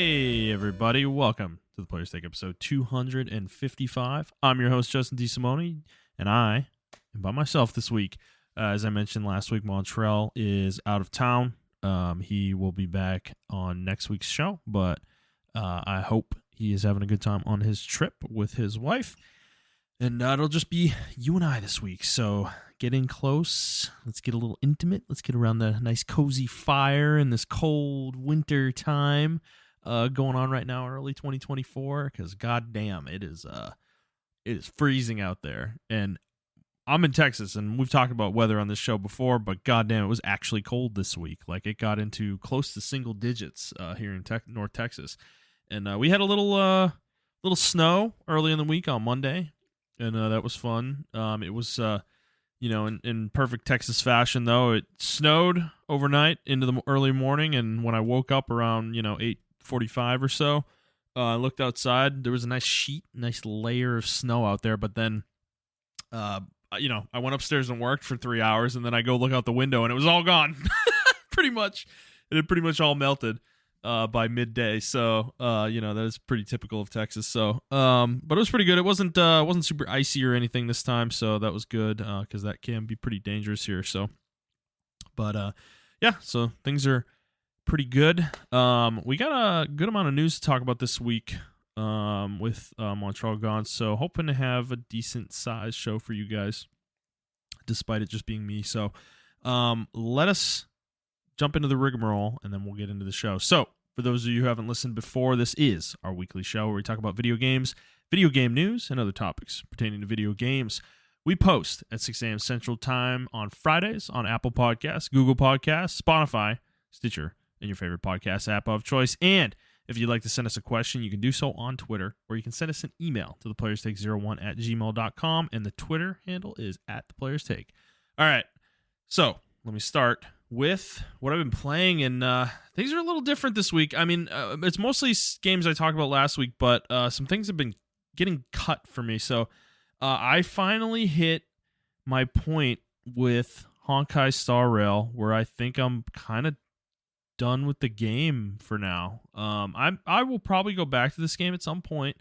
Hey, everybody. Welcome to the Players Take episode 255. I'm your host, Justin DeSimone, and I am by myself this week. As I mentioned last week, Montrell is out of town. He will be back on next week's show, but I hope he is having a good time on his trip with his wife. And it'll just be you and I this week. So get in close. Let's get a little intimate. Let's get around the nice cozy fire in this cold winter time going on right now, early 2024. Because goddamn, it is freezing out there. And I'm in Texas, and we've talked about weather on this show before, but goddamn, it was actually cold this week. Like, it got into close to single digits here in North Texas. And we had a little snow early in the week on Monday. And that was fun. It was, in perfect Texas fashion, though. It snowed overnight into the early morning, and when I woke up around, 8:45 or so, I looked outside. There was a nice layer of snow out there, but then, I went upstairs and worked for 3 hours, and then I go look out the window, and it was all gone. Pretty much. It had pretty much all melted. By midday, so that is pretty typical of Texas. So, but it was pretty good. It wasn't super icy or anything this time, so that was good because that can be pretty dangerous here. So, but so things are pretty good. We got a good amount of news to talk about this week with Montrell gone. So, hoping to have a decent sized show for you guys, despite it just being me. So, let us jump into the rigmarole, and then we'll get into the show. So, for those of you who haven't listened before, this is our weekly show where we talk about video games, video game news, and other topics pertaining to video games. We post at 6 a.m. Central Time on Fridays on Apple Podcasts, Google Podcasts, Spotify, Stitcher, and your favorite podcast app of choice. And if you'd like to send us a question, you can do so on Twitter, or you can send us an email to theplayerstake01@gmail.com, and the Twitter handle is @theplayerstake. All right, so let me start with what I've been playing, and things are a little different this week. I mean, it's mostly games I talked about last week, but some things have been getting cut for me. So I finally hit my point with Honkai Star Rail, where I think I'm kind of done with the game for now. I will probably go back to this game at some point,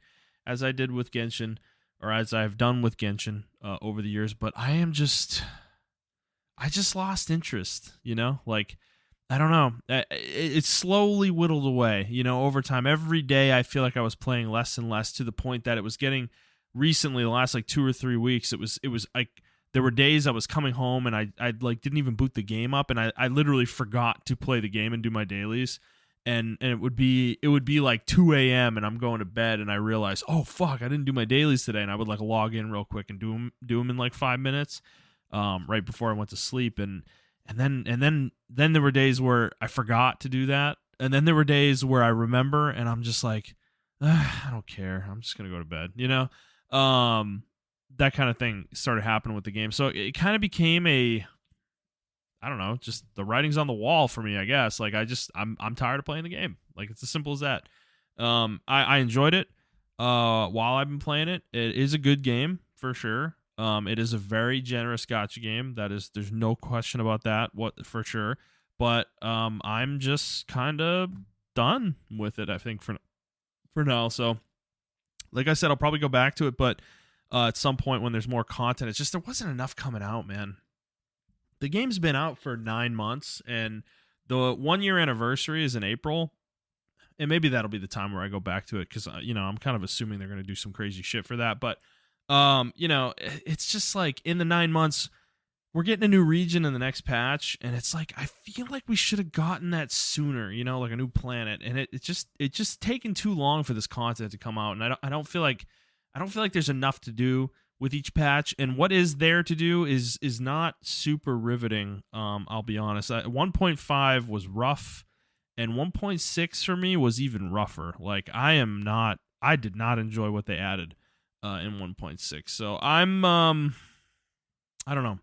as I did with Genshin, or as I've done with Genshin over the years, but I just lost interest, like, I don't know. It slowly whittled away, over time. Every day I feel like I was playing less and less, to the point that it was getting recently, the last like 2 or 3 weeks, it was like there were days I was coming home and I like didn't even boot the game up, and I literally forgot to play the game and do my dailies. And it would be like 2 a.m. and I'm going to bed, and I realized, oh fuck, I didn't do my dailies today, and I would like log in real quick and do them in like 5 minutes. Right before I went to sleep, and then there were days where I forgot to do that, and then there were days where I remember, and I'm just like, I don't care, I'm just gonna go to bed, that kind of thing started happening with the game. So it kind of became I don't know, just the writing's on the wall for me, I guess. Like, I'm tired of playing the game. Like, it's as simple as that. I enjoyed it while I've been playing it. It is a good game for sure. It is a very generous gacha game. There's no question about that, for sure. But I'm just kind of done with it, I think, for now. So, like I said, I'll probably go back to it, but at some point when there's more content, it's just there wasn't enough coming out, man. The game's been out for 9 months, and the 1-year anniversary is in April, and maybe that'll be the time where I go back to it, because I'm kind of assuming they're going to do some crazy shit for that, but it's just like, in the 9 months, we're getting a new region in the next patch, and it's like, I feel like we should have gotten that sooner, like a new planet, and it's just taken too long for this content to come out, and I don't feel like there's enough to do with each patch, and what is there to do is not super riveting. I'll be honest. 1.5 was rough, and 1.6 for me was even rougher. Like, I did not enjoy what they added in 1.6. So I'm I don't know.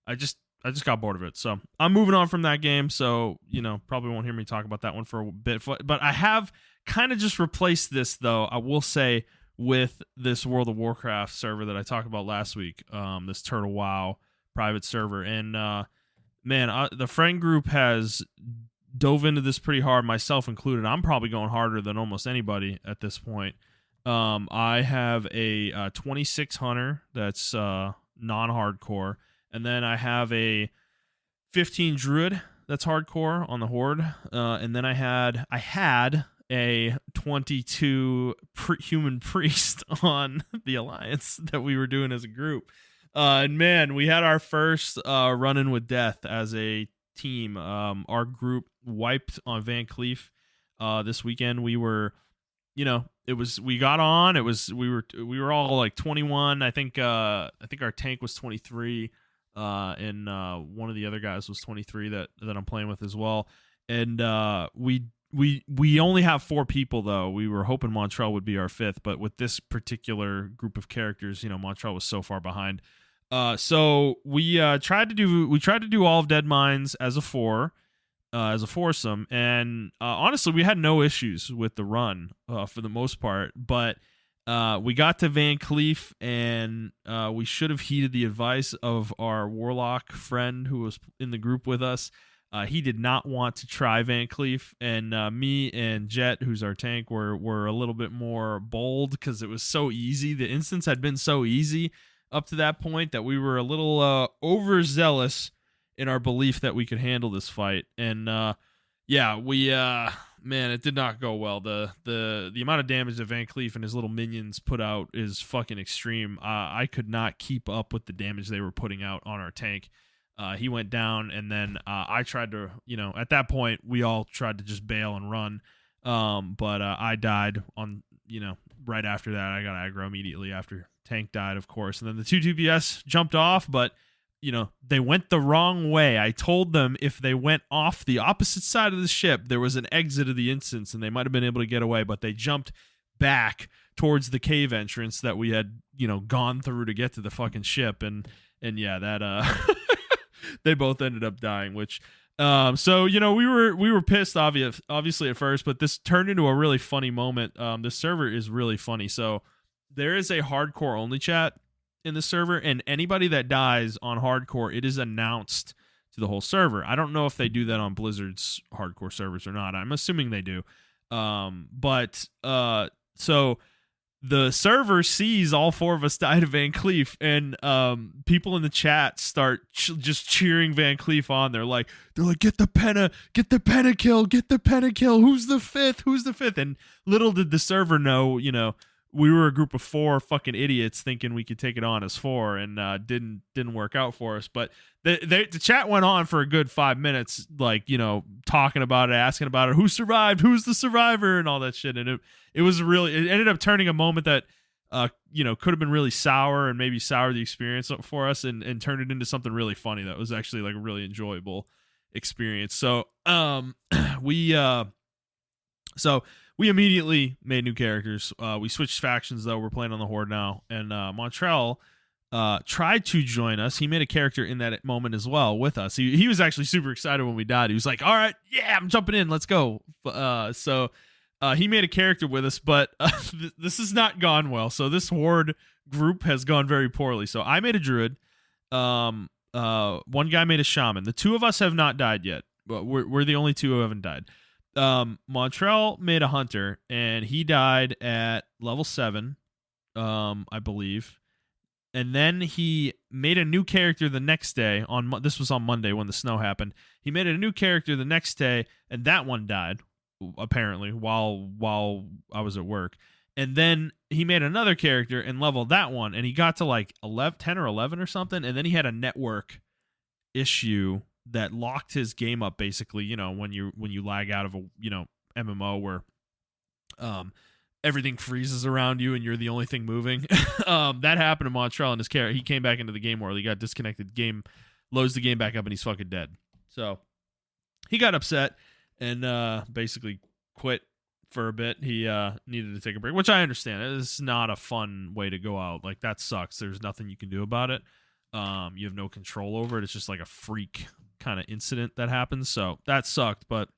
I just got bored of it. So I'm moving on from that game. So, probably won't hear me talk about that one for a bit. But I have kind of just replaced this, though, I will say, with this World of Warcraft server that I talked about last week, this Turtle WoW private server. And, man, the friend group has dove into this pretty hard, myself included. I'm probably going harder than almost anybody at this point. I have a 26 Hunter that's non-hardcore, and then I have a 15 Druid that's hardcore on the Horde, and then I had a 22 human priest on the Alliance that we were doing as a group. And man, we had our first run-in with death as a team. Our group wiped on Van Cleef this weekend. We were, we got on. We were all like 21. I think our tank was 23, and one of the other guys was 23 that I'm playing with as well. And we only have 4 people though. We were hoping Montrell would be our 5th, but with this particular group of characters, Montrell was so far behind. So we tried to do all of Dead Mines as a 4. As a foursome, and honestly, we had no issues with the run for the most part, but we got to Van Cleef, and we should have heeded the advice of our Warlock friend who was in the group with us. He did not want to try Van Cleef, and me and Jet, who's our tank, were a little bit more bold because it was so easy. The instance had been so easy up to that point that we were a little overzealous in our belief that we could handle this fight. And it did not go well. The amount of damage that Van Cleef and his little minions put out is fucking extreme. I could not keep up with the damage they were putting out on our tank. He went down, and then I tried to, at that point we all tried to just bail and run, but I died on, right after that. I got aggro immediately after tank died, of course, and then the 2 DPS jumped off, but they went the wrong way. I told them if they went off the opposite side of the ship, there was an exit of the instance and they might have been able to get away, but they jumped back towards the cave entrance that we had, gone through to get to the fucking ship. And yeah, that, they both ended up dying, which, so, we were pissed obviously at first, but this turned into a really funny moment. This server is really funny. So there is a hardcore only chat in the server, and anybody that dies on hardcore, it is announced to the whole server. I don't know if they do that on Blizzard's hardcore servers or not. I'm assuming they do. So the server sees all 4 of us die to Van Cleef, and people in the chat start just cheering Van Cleef on. They're like, get the penna kill, Who's the 5th? And little did the server know, we were a group of 4 fucking idiots thinking we could take it on as 4, and didn't work out for us. But the chat went on for a good 5 minutes, like, talking about it, asking about it, who survived, who's the survivor, and all that shit. And it ended up turning a moment that could have been really sour and maybe sour the experience for us, and turned it into something really funny that was actually like a really enjoyable experience. So we immediately made new characters. We switched factions, though. We're playing on the Horde now. And Montrell tried to join us. He made a character in that moment as well with us. He was actually super excited when we died. He was like, all right, yeah, I'm jumping in. Let's go. So he made a character with us, but this has not gone well. So this Horde group has gone very poorly. So I made a Druid. One guy made a Shaman. The 2 of us have not died yet, but we're the only 2 who haven't died. Montrell made a Hunter, and he died at level 7, I believe. And then he made a new character the next day. This was on Monday when the snow happened. He made a new character the next day, and that one died, apparently, while I was at work. And then he made another character and leveled that one, and he got to like 10 or 11 or something, and then he had a network issue that locked his game up, basically, when you lag out of a MMO where everything freezes around you and you're the only thing moving. That happened to Montrell and his character. He came back into the game world. He got disconnected. Game loads the game back up, and he's fucking dead. So he got upset and basically quit for a bit. He needed to take a break, which I understand. It's not a fun way to go out. Like, that sucks. There's nothing you can do about it. You have no control over it. It's just like a freak kind of incident that happens. So that sucked, but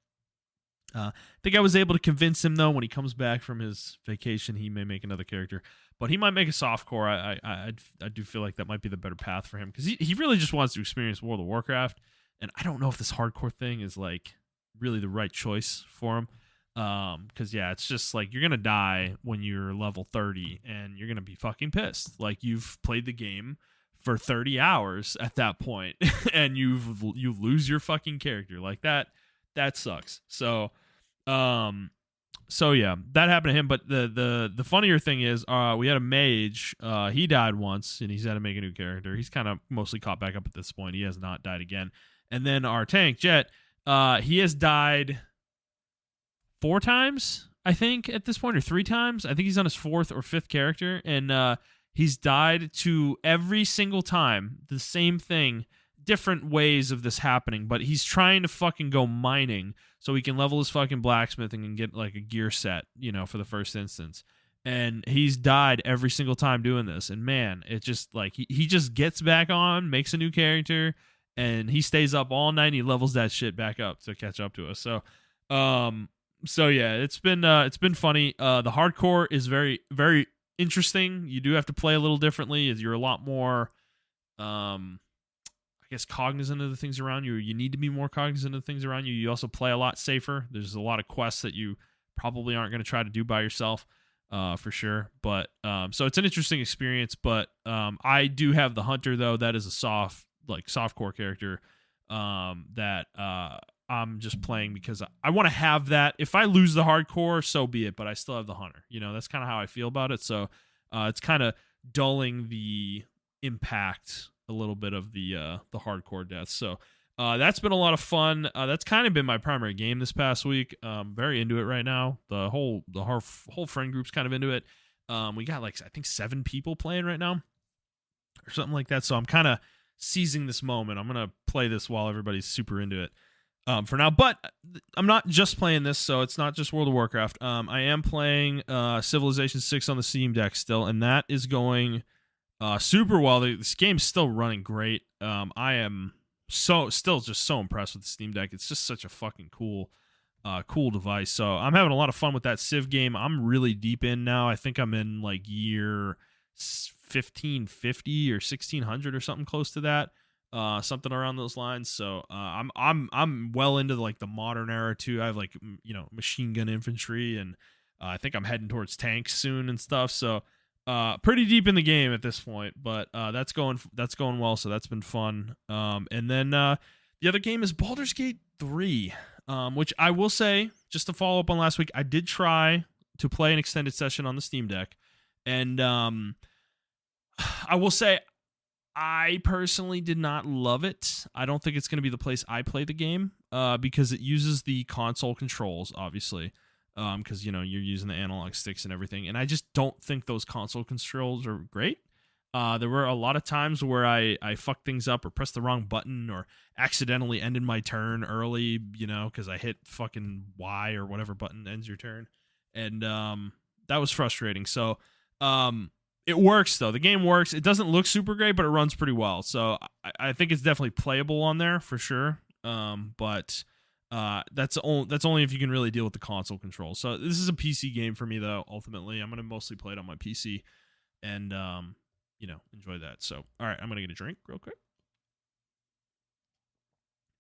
I think I was able to convince him, though, when he comes back from his vacation, he may make another character, but he might make a softcore. I do feel like that might be the better path for him, because he really just wants to experience World of Warcraft, and I don't know if this hardcore thing is like really the right choice for him. Because yeah, it's just like you're gonna die when you're level 30, and you're gonna be fucking pissed. Like you've played the game for 30 hours at that point, and you lose your fucking character like that. That sucks. So, so yeah, that happened to him. But the funnier thing is, we had a mage. He died once, and he's had to make a new character. He's kind of mostly caught back up at this point. He has not died again. And then our tank Jet, he has died 4 times, I think, at this point, or 3 times. I think he's on his 4th or 5th character, and he's died to every single time the same thing. Different ways of this happening, but he's trying to fucking go mining so he can level his fucking blacksmithing and get like a gear set, for the first instance. And he's died every single time doing this. And man, it just like he just gets back on, makes a new character, and he stays up all night and he levels that shit back up to catch up to us. So yeah, it's been funny. The hardcore is very, very interesting. You do have to play a little differently. You're a lot more I guess cognizant of the things around you. You need to be more cognizant of the things around you. You also play a lot safer. There's a lot of quests that you probably aren't going to try to do by yourself, for sure. But so it's an interesting experience. But I do have the hunter though. That is a softcore character that I'm just playing because I want to have that. If I lose the hardcore, so be it. But I still have the hunter. That's kind of how I feel about it. So it's kind of dulling the impact a little bit of the hardcore deaths. So that's been a lot of fun. That's kind of been my primary game this past week. Very into it right now. The whole friend group's kind of into it. We got I think 7 people playing right now or something like that. So I'm kind of seizing this moment. I'm gonna play this while everybody's super into it for now. But I'm not just playing this, so it's not just World of Warcraft. I am playing Civilization 6 on the Steam Deck still, and that is going super well. This game's still running great. I am still just so impressed with the Steam Deck. It's just such a fucking cool device. So I'm having a lot of fun with that Civ game. I'm really deep in now. I think I'm in year 1550 or 1600 or something close to that. Something around those lines. So I'm well into the modern era too. I have machine gun infantry, and I think I'm heading towards tanks soon and stuff. So pretty deep in the game at this point, but that's going well, so that's been fun. And then the other game is Baldur's Gate 3, which I will say, just to follow up on last week, I did try to play an extended session on the Steam Deck, and I will say I personally did not love it. I don't think it's going to be the place I play the game because it uses the console controls, obviously. Because you're using the analog sticks and everything, and I just don't think those console controls are great. There were a lot of times where I fucked things up or pressed the wrong button or accidentally ended my turn early, because I hit fucking Y or whatever button ends your turn, and that was frustrating. So it works though. The game works. It doesn't look super great, but it runs pretty well. So I think it's definitely playable on there for sure. But that's only if you can really deal with the console controls. So this is a PC game for me though. Ultimately, I'm gonna mostly play it on my PC, and enjoy that. So all right, I'm gonna get a drink real quick.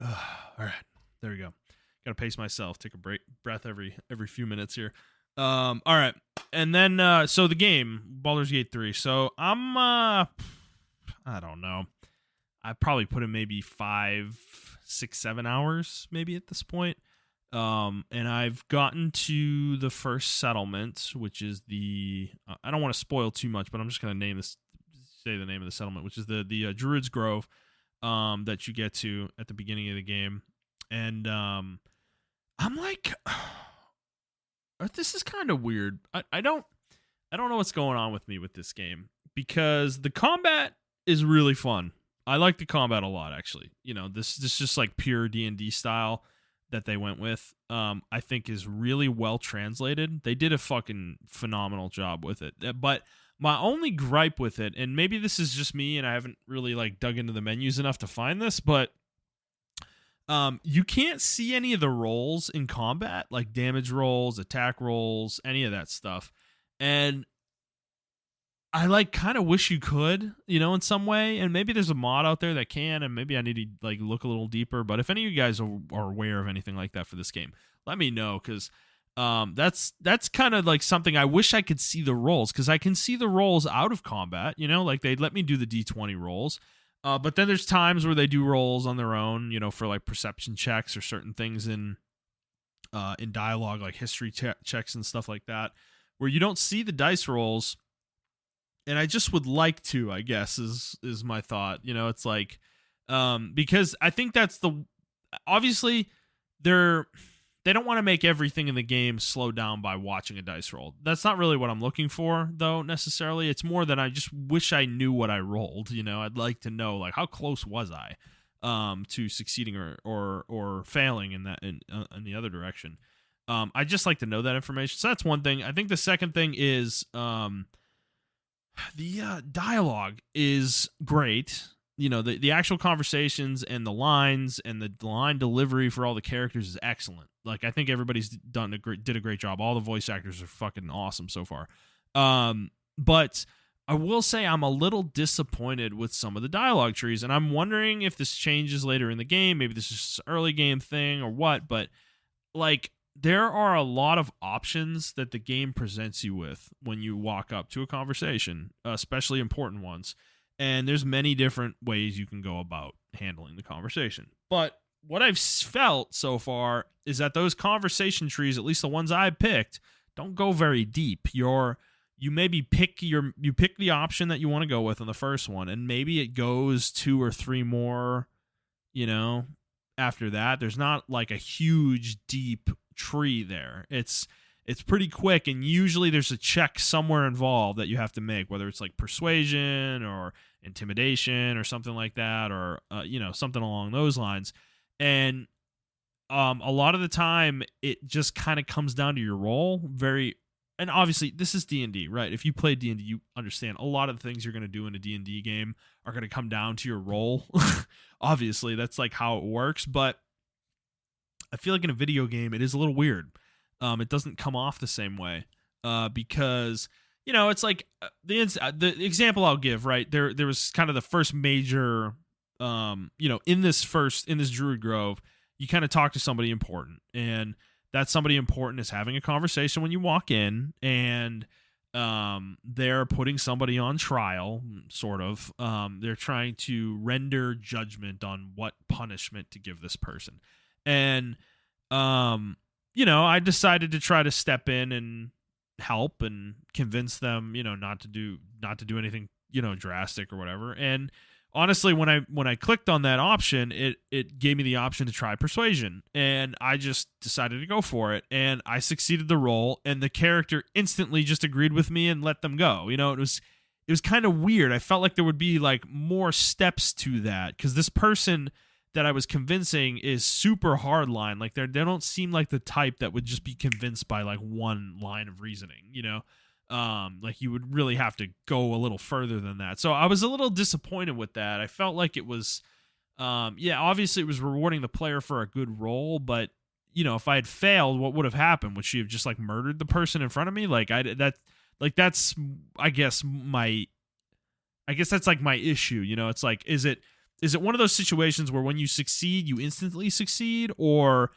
All right, there we go. Gotta pace myself. Take a breath every few minutes here. All right, and then so the game Baldur's Gate 3. So I'm I don't know. I probably put in maybe 5, 6, 7 hours maybe at this point. And I've gotten to the first settlement, which is I don't want to spoil too much, but I'm just going to say the name of the settlement, which is the Druid's Grove, that you get to at the beginning of the game. And, I'm like, this is kind of weird. I don't know what's going on with me with this game, because the combat is really fun. I like the combat a lot, actually. This just pure D&D style that they went with, I think is really well translated. They did a fucking phenomenal job with it. But my only gripe with it, and maybe this is just me and I haven't really dug into the menus enough to find this, but you can't see any of the rolls in combat, like damage rolls, attack rolls, any of that stuff. And I like kind of wish you could, in some way, and maybe there's a mod out there that can, and maybe I need to like look a little deeper. But if any of you guys are aware of anything like that for this game, let me know, because that's kind of like something I wish I could see the rolls, because I can see the rolls out of combat, like they let me do the D20 rolls. But then there's times where they do rolls on their own, for like perception checks or certain things in dialogue, like history checks and stuff like that, where you don't see the dice rolls. And I just would like to, I guess, is my thought. It's like, because I think that's obviously they don't want to make everything in the game slow down by watching a dice roll. That's not really what I'm looking for, though, necessarily. It's more that I just wish I knew what I rolled. I'd like to know, like, how close was I to succeeding or failing in the other direction. I just like to know that information. So that's one thing. I think the second thing is the dialogue is great. The actual conversations and the lines and the line delivery for all the characters is excellent. Like, I think everybody's did a great job. All the voice actors are fucking awesome so far. But I will say I'm a little disappointed with some of the dialogue trees, and I'm wondering if this changes later in the game. Maybe this is just an early game thing or what, but like, there are a lot of options that the game presents you with when you walk up to a conversation, especially important ones. And there's many different ways you can go about handling the conversation. But what I've felt so far is that those conversation trees, at least the ones I picked, don't go very deep. You maybe pick the option that you want to go with on the first one, and maybe it goes 2 or 3 more, after that. There's not like a huge deep tree there. It's pretty quick, and usually there's a check somewhere involved that you have to make, whether it's like persuasion or intimidation or something like that, or something along those lines. And a lot of the time it just kind of comes down to your role. And obviously this is D&D, right? If you play D&D, you understand a lot of the things you're going to do in a D&D game are going to come down to your role. Obviously that's like how it works, but I feel like in a video game it is a little weird. It doesn't come off the same way because it's like the example I'll give, right? There was kind of the first major in this Druid Grove, you kind of talk to somebody important, and that somebody important is having a conversation when you walk in, and they're putting somebody on trial, sort of. They're trying to render judgment on what punishment to give this person, and I decided to try to step in and help and convince them, not to do anything, drastic or whatever. And honestly, when I clicked on that option, it gave me the option to try persuasion, and I just decided to go for it, and I succeeded the roll, and the character instantly just agreed with me and let them go. It was kind of weird. I felt like there would be like more steps to that, because this person that I was convincing is super hardline. Like they don't seem like the type that would just be convinced by like one line of reasoning, like you would really have to go a little further than that. So I was a little disappointed with that. I felt like it was, obviously it was rewarding the player for a good roll, but if I had failed, what would have happened? Would she have just like murdered the person in front of me? That's I guess that's like my issue. It's like, is it one of those situations where when you succeed, you instantly succeed? Or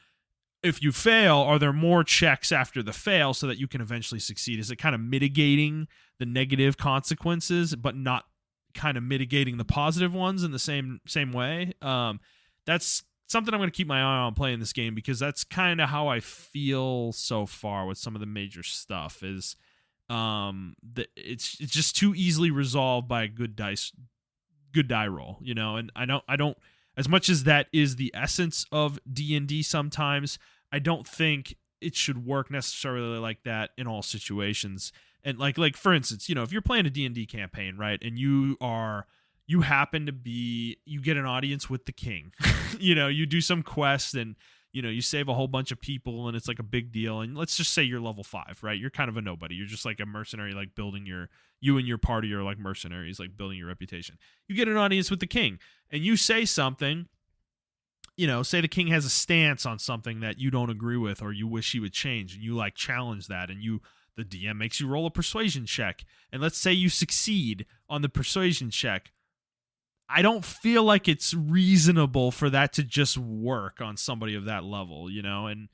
if you fail, are there more checks after the fail so that you can eventually succeed? Is it kind of mitigating the negative consequences, but not kind of mitigating the positive ones in the same way? That's something I'm going to keep my eye on playing this game, because that's kind of how I feel so far with some of the major stuff is it's just too easily resolved by a good die roll, and I don't, as much as that is the essence of D&D sometimes, I don't think it should work necessarily like that in all situations. And like for instance, if you're playing a D&D campaign, right, and you happen to you get an audience with the king, you do some quest, and you save a whole bunch of people, and it's like a big deal. And let's just say you're level 5, right? You're kind of a nobody. You're just like a mercenary, like building you and your party are like mercenaries, like building your reputation. You get an audience with the king, and you say something, say the king has a stance on something that you don't agree with or you wish he would change, and you like challenge that, and the DM makes you roll a persuasion check, and let's say you succeed on the persuasion check. I don't feel like it's reasonable for that to just work on somebody of that level, and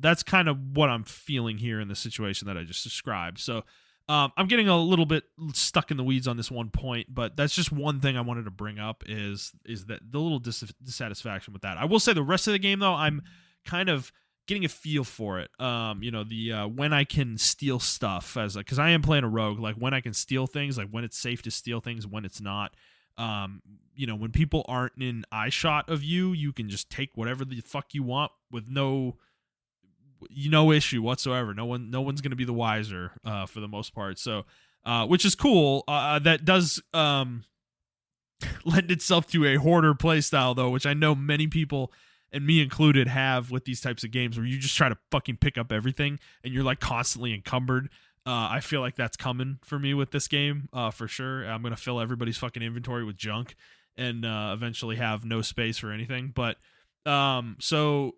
that's kind of what I'm feeling here in the situation that I just described. So I'm getting a little bit stuck in the weeds on this one point, but that's just one thing I wanted to bring up is that the little dissatisfaction with that. I will say the rest of the game, though, I'm kind of getting a feel for it. When I can steal stuff, because I am playing a rogue, like when I can steal things, like when it's safe to steal things, when it's not. When people aren't in eye shot of you, you can just take whatever the fuck you want with no issue whatsoever. No one's gonna be the wiser for the most part. So which is cool. That does lend itself to a hoarder playstyle, though, which I know many people, and me included, have with these types of games where you just try to fucking pick up everything and you're like constantly encumbered. I feel like that's coming for me with this game, for sure. I'm gonna fill everybody's fucking inventory with junk and eventually have no space for anything. But so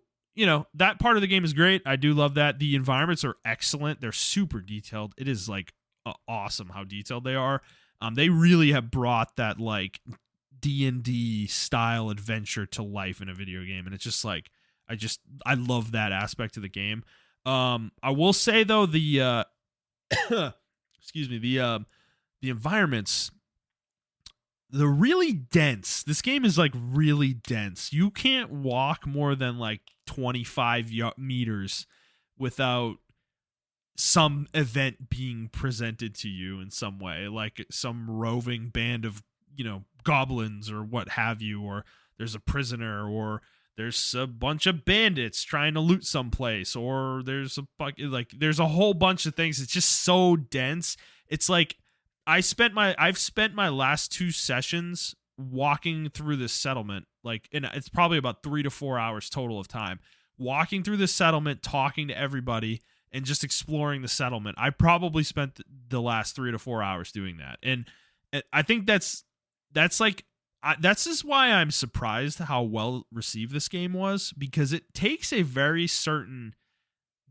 that part of the game is great. I do love that. The environments are excellent. They're super detailed. It is like awesome how detailed they are. They really have brought that like D&D style adventure to life in a video game, and it's just like I love that aspect of the game. I will say though, the excuse me, the environments, they're really dense. This game is like really dense. You can't walk more than like 25 meters without some event being presented to you in some way, like some roving band of goblins or what have you, or there's a prisoner, or there's a bunch of bandits trying to loot someplace, or there's there's a whole bunch of things. It's just so dense. It's like I've spent my last 2 sessions walking through this settlement, and it's probably about 3 to 4 hours total of time walking through this settlement, talking to everybody, and just exploring the settlement. I probably spent the last 3 to 4 hours doing that, and I think that's just why I'm surprised how well received this game was, because it takes a very certain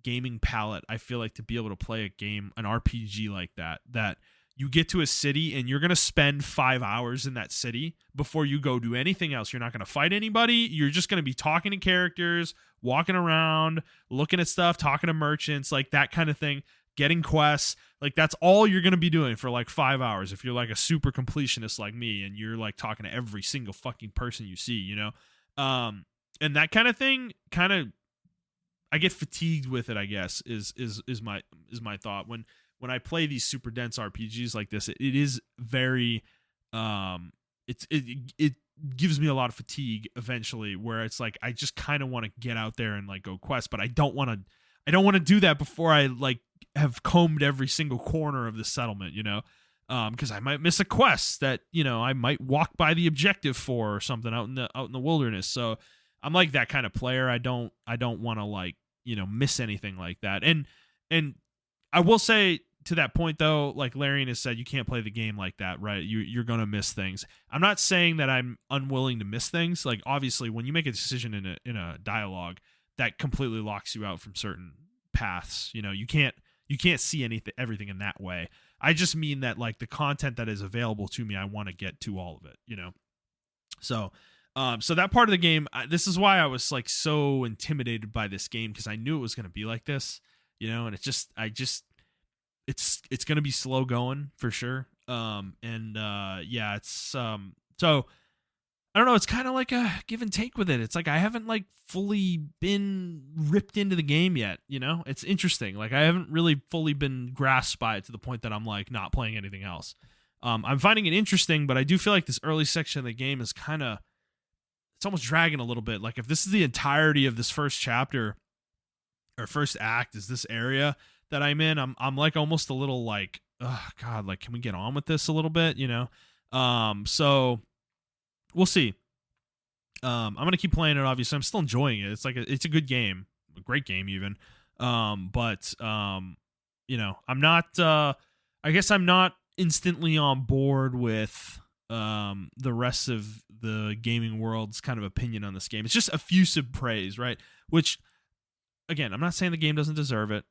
gaming palette, I feel like, to be able to play an RPG like that you get to a city and you're going to spend 5 hours in that city before you go do anything else. You're not going to fight anybody. You're just going to be talking to characters, walking around, looking at stuff, talking to merchants, like that kind of thing, getting quests. Like that's all you're going to be doing for like 5 hours if you're like a super completionist like me and you're like talking to every single fucking person you see, and that kind of thing I get fatigued with it, I guess, is my thought. When I play these super dense RPGs like this, it is very it gives me a lot of fatigue eventually, where it's like I just kind of want to get out there and like go quest, but I don't want to do that before I like have combed every single corner of the settlement, because I might miss a quest that I might walk by the objective for or something out in the wilderness. So I'm like that kind of player. I don't want to like miss anything like that. And I will say, to that point though, like Larian has said, you can't play the game like that, right? You're gonna miss things. I'm not saying that I'm unwilling to miss things. Like obviously, when you make a decision in a dialogue, that completely locks you out from certain paths. You can't see everything in that way. I just mean that like the content that is available to me, I want to get to all of it. So that part of the game, this is why I was like so intimidated by this game, because I knew it was gonna be like this. And it's going to be slow going for sure. It's so I don't know, it's kind of like a give and take with it. It's like I haven't like fully been ripped into the game yet, It's interesting. Like I haven't really fully been grasped by it to the point that I'm like not playing anything else. I'm finding it interesting, but I do feel like this early section of the game is it's almost dragging a little bit. Like if this is the entirety of this first chapter or first act is this area that I'm in, I'm like almost a little like, oh God, like, can we get on with this a little bit? So we'll see. I'm going to keep playing it. Obviously I'm still enjoying it. It's like, it's a good game, a great game even. I'm not, I guess I'm not instantly on board with, the rest of the gaming world's kind of opinion on this game. It's just effusive praise, right? Which, again, I'm not saying the game doesn't deserve it.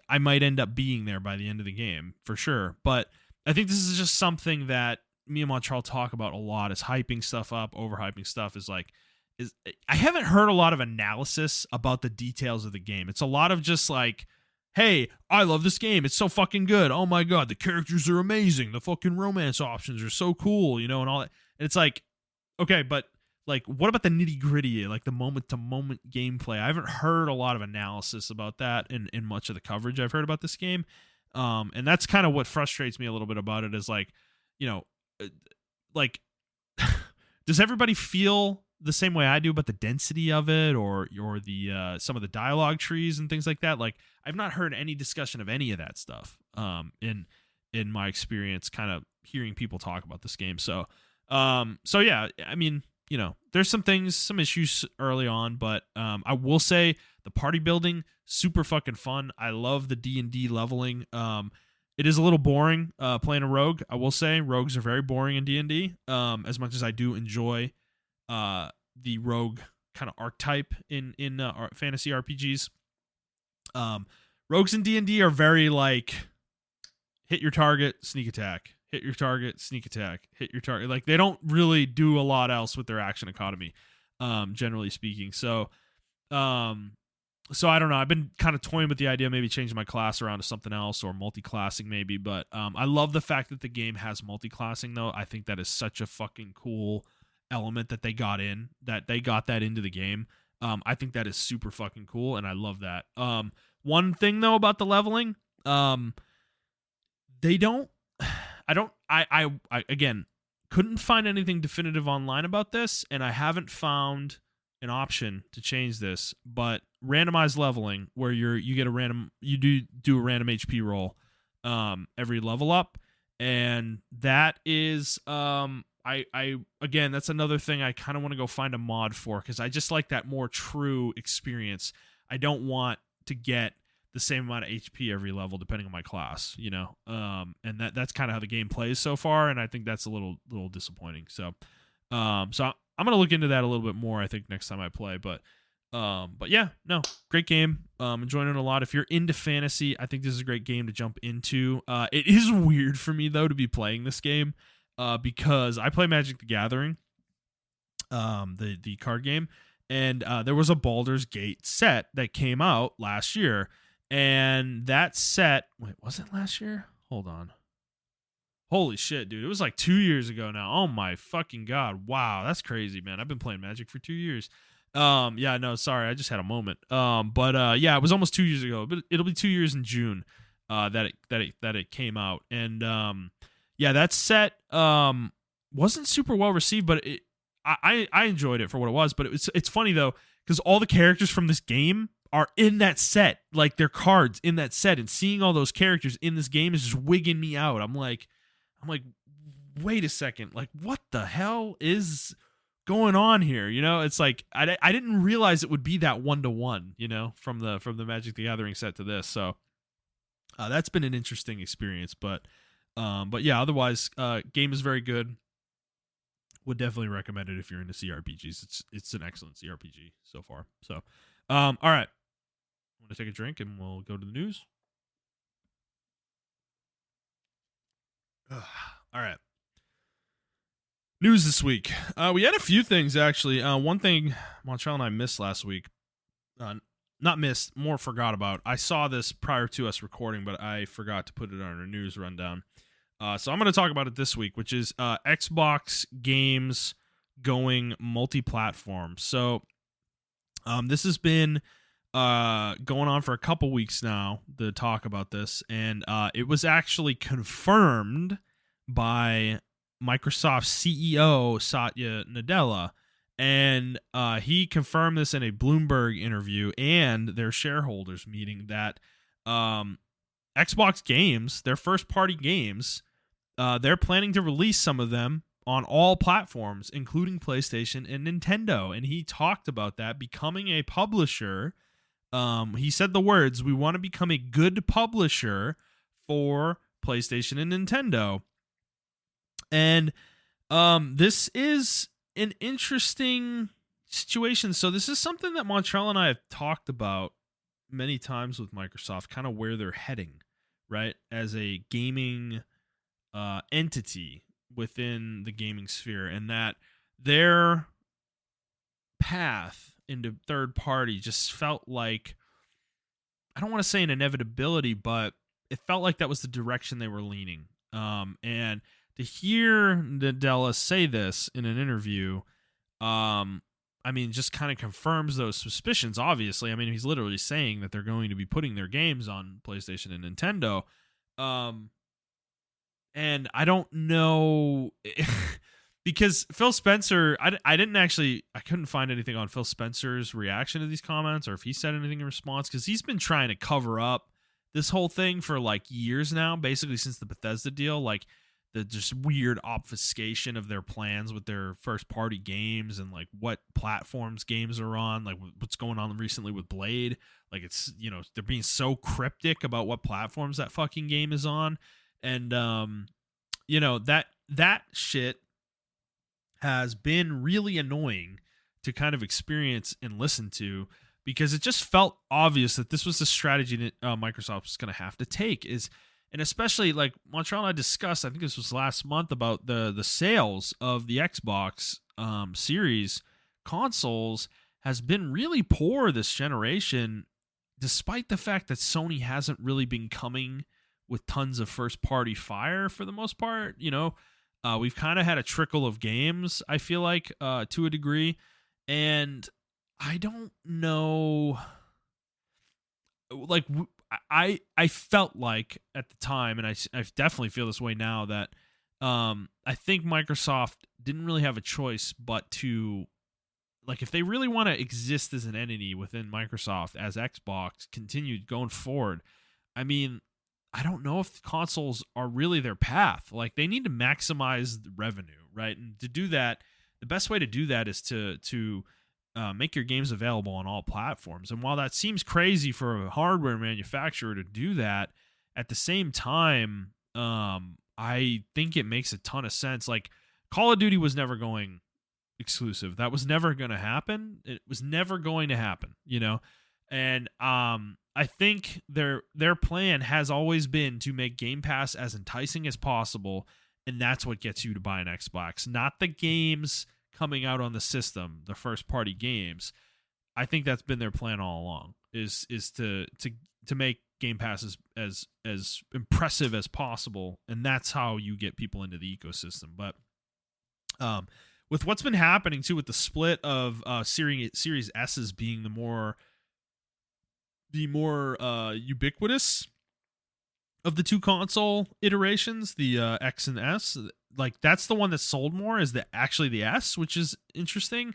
I might end up being there by the end of the game for sure. But I think this is just something that me and Montrell talk about a lot, is hyping stuff up, overhyping stuff. I haven't heard a lot of analysis about the details of the game. It's a lot of just like, hey, I love this game. It's so fucking good. Oh my God, the characters are amazing. The fucking romance options are so cool, and all that. And it's like, okay, but like, what about the nitty gritty, like the moment to moment gameplay? I haven't heard a lot of analysis about that in much of the coverage I've heard about this game. And that's kind of what frustrates me a little bit about it, is like, like, does everybody feel the same way I do about the density of it, or the some of the dialogue trees and things like that? Like, I've not heard any discussion of any of that stuff in my experience, kind of hearing people talk about this game. So yeah, I mean, there's some issues early on, but I will say the party building, super fucking fun. I love the D&D leveling. It is a little boring playing a rogue. I will say rogues are very boring in D&D, as much as I do enjoy the rogue kind of archetype in fantasy RPGs. Rogues in D&D are very like, hit your target, sneak attack. Hit your target, sneak attack. Hit your target. Like, they don't really do a lot else with their action economy, generally speaking. So I don't know. I've been kind of toying with the idea of maybe changing my class around to something else, or multi-classing maybe. But I love the fact that the game has multi-classing, though. I think that is such a fucking cool element that they got that into the game. I think that is super fucking cool, and I love that. One thing though about the leveling, I again couldn't find anything definitive online about this, and I haven't found an option to change this, but randomized leveling, where you do a random HP roll every level up, and that is again, that's another thing I kind of want to go find a mod for, because I just like that more true experience. I don't want to get the same amount of HP every level depending on my class, and that's kind of how the game plays so far, and I think that's a little disappointing. So I'm gonna look into that a little bit more, I think, next time I play. But yeah, no, great game. Enjoying it a lot. If you're into fantasy, I think this is a great game to jump into. It is weird for me though to be playing this game, because I play Magic the Gathering, the card game, and there was a Baldur's Gate set that came out last year. And that set, wait, was it last year? Hold on. Holy shit, dude. It was like 2 years ago now. Oh my fucking God. Wow, that's crazy, man. I've been playing Magic for 2 years. Yeah, no, sorry. I just had a moment. But yeah, it was almost 2 years ago. But it'll be 2 years in June that it came out. And yeah, that set wasn't super well received, but I enjoyed it for what it was. But it's funny though, because all the characters from this game are in that set, like their cards in that set, and seeing all those characters in this game is just wigging me out. I'm like, wait a second, like what the hell is going on here? It's like I didn't realize it would be that 1-to-1, from the Magic the Gathering set to this. So that's been an interesting experience, but yeah, otherwise, game is very good. Would definitely recommend it if you're into CRPGs. It's an excellent CRPG so far. So, all right. I'm going to take a drink and we'll go to the news. All right. News this week. We had a few things, actually. One thing Montrell and I missed last week. Not missed, more forgot about. I saw this prior to us recording, but I forgot to put it on our news rundown. So I'm going to talk about it this week, which is Xbox games going multi-platform. So this has been going on for a couple weeks now, the talk about this, and it was actually confirmed by Microsoft CEO Satya Nadella, and he confirmed this in a Bloomberg interview and their shareholders meeting that Xbox games, their first-party games, they're planning to release some of them on all platforms, including PlayStation and Nintendo. And he talked about that, becoming a publisher. He said the words, "We want to become a good publisher for PlayStation and Nintendo." And this is an interesting situation. So this is something that Montrell and I have talked about many times with Microsoft kind of where they're heading, right? As a gaming entity within the gaming sphere, and that their path into third party just felt like, I don't want to say an inevitability, but it felt like that was the direction they were leaning. And to hear Nadella say this in an interview, I mean, just kind of confirms those suspicions, obviously. I mean, he's literally saying that they're going to be putting their games on PlayStation and Nintendo. And I don't know, because Phil Spencer, I couldn't find anything on Phil Spencer's reaction to these comments, or if he said anything in response, because he's been trying to cover up this whole thing for like years now, basically since the Bethesda deal, like the just weird obfuscation of their plans with their first party games and like what platforms games are on, like what's going on recently with Blade. Like, it's, they're being so cryptic about what platforms that fucking game is on. And, that shit has been really annoying to kind of experience and listen to, because it just felt obvious that this was the strategy that Microsoft was going to have to take. And especially, like Montrell and I discussed, I think this was last month, about the sales of the Xbox Series consoles has been really poor this generation, despite the fact that Sony hasn't really been coming with tons of first-party fire for the most part. We've kind of had a trickle of games, I feel like, to a degree. And I don't know, like, I felt like at the time, and I definitely feel this way now, that I think Microsoft didn't really have a choice but to, like, if they really want to exist as an entity within Microsoft as Xbox continued going forward, I mean, I don't know if consoles are really their path. Like, they need to maximize the revenue, right? And to do that, the best way to do that is to make your games available on all platforms. And while that seems crazy for a hardware manufacturer to do that, at the same time, I think it makes a ton of sense. Like, Call of Duty was never going exclusive. That was never going to happen. It was never going to happen, And I think their plan has always been to make Game Pass as enticing as possible, and that's what gets you to buy an Xbox, not the games coming out on the system, the first party games. I think that's been their plan all along, is to make Game Pass as impressive as possible, and that's how you get people into the ecosystem. But with what's been happening too, with the split of Series S's being the more ubiquitous of the two console iterations, the X and S, like, that's the one that sold more, is actually the S, which is interesting.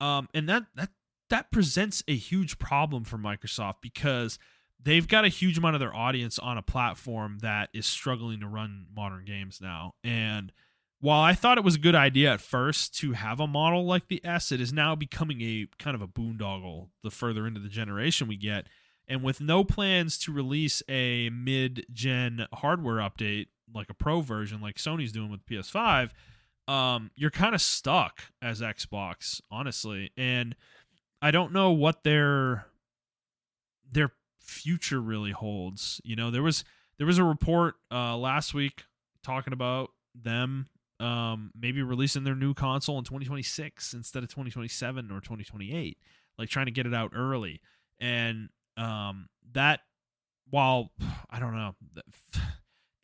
And that presents a huge problem for Microsoft, because they've got a huge amount of their audience on a platform that is struggling to run modern games now. And while I thought it was a good idea at first to have a model like the S, it is now becoming a kind of a boondoggle the further into the generation we get. And with no plans to release a mid-gen hardware update, like a pro version like Sony's doing with PS5, you're kind of stuck as Xbox, honestly. And I don't know what their future really holds. There was a report last week talking about them maybe releasing their new console in 2026 instead of 2027 or 2028, like trying to get it out early. And that, while I don't know,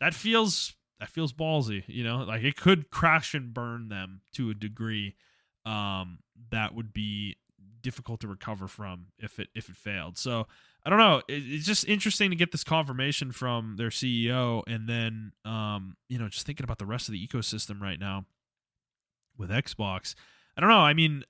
that feels ballsy, like it could crash and burn them to a degree that would be difficult to recover from if it failed. So I don't know. It's just interesting to get this confirmation from their CEO, and then just thinking about the rest of the ecosystem right now with Xbox. I don't know. I mean,